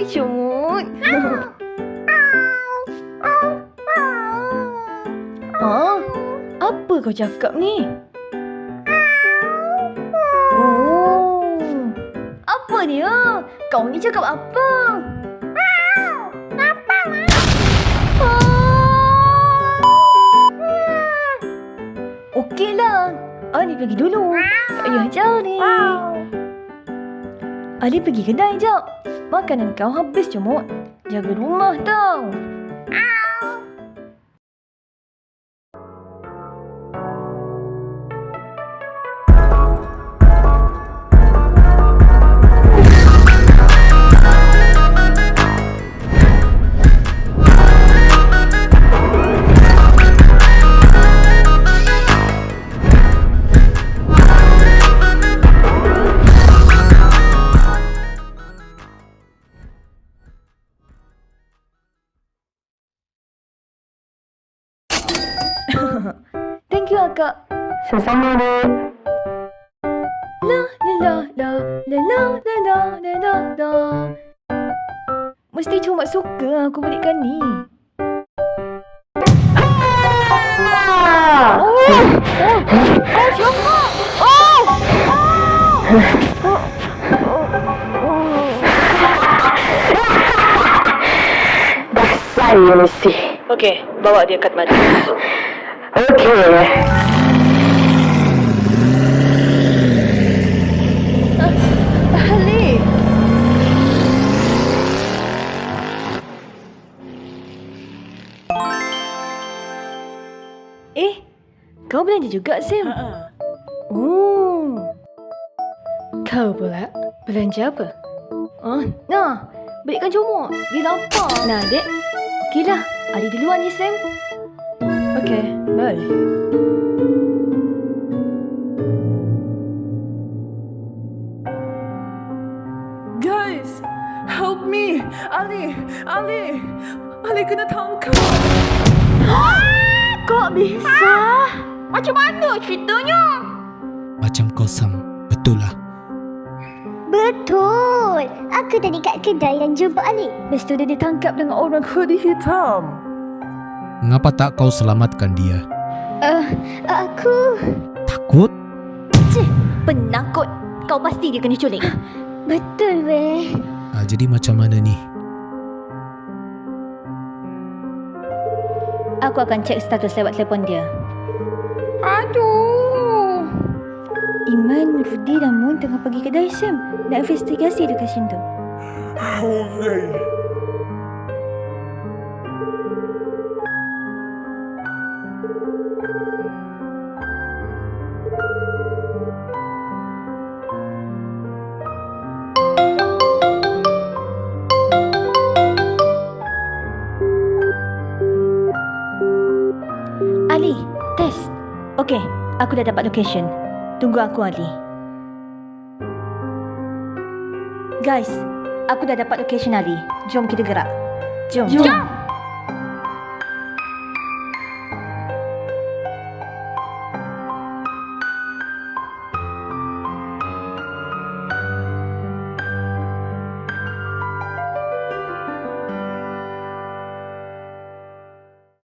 Hai, Comot. Apa kau cakap ni? Oh, apa dia? Kau ni cakap apa? Okeylah, Ali pergi dulu. Tak payah cari. Ali pergi kedai jap. Makanan kau habis, Comot. Jaga rumah tau. Thank you, Akak. Sama-sama, Dek. La la la la la la la la la la. Mesti Comot suka aku belikan ni. Saya mesti. Okey, bawa dia kat mari. Okey. Ali. Kau belanja juga, Sam? Oh. Kau pula belanja apa? Nah, belikan Comot. Dia lapar. Nah, Dek. Okeylah, Ali duluan ya, Sam. Okey, bye. Guys, help me. Ali kena tangkap. Kok bisa? Macam mana ceritanya? Macam kau Sam, betul lah. Betul. Aku tadi kat kedai dan jumpa Ali. Lepas tu dia ditangkap dengan orang Hoodie hitam. Mengapa tak kau selamatkan dia? Aku... Takut? Cih, penakut. Kau pasti dia kena culik. Betul weh. Jadi macam mana ni? Aku akan cek status lewat telefon dia. Aduh. Iman, Rudy dan Moon tengah pergi kedai Sam. Nak investigasi dekat situ. Ali, test. Okey, aku dah dapat location. Tunggu aku, Ali. Guys, aku dah dapat location Ali. Jom kita gerak. Jom.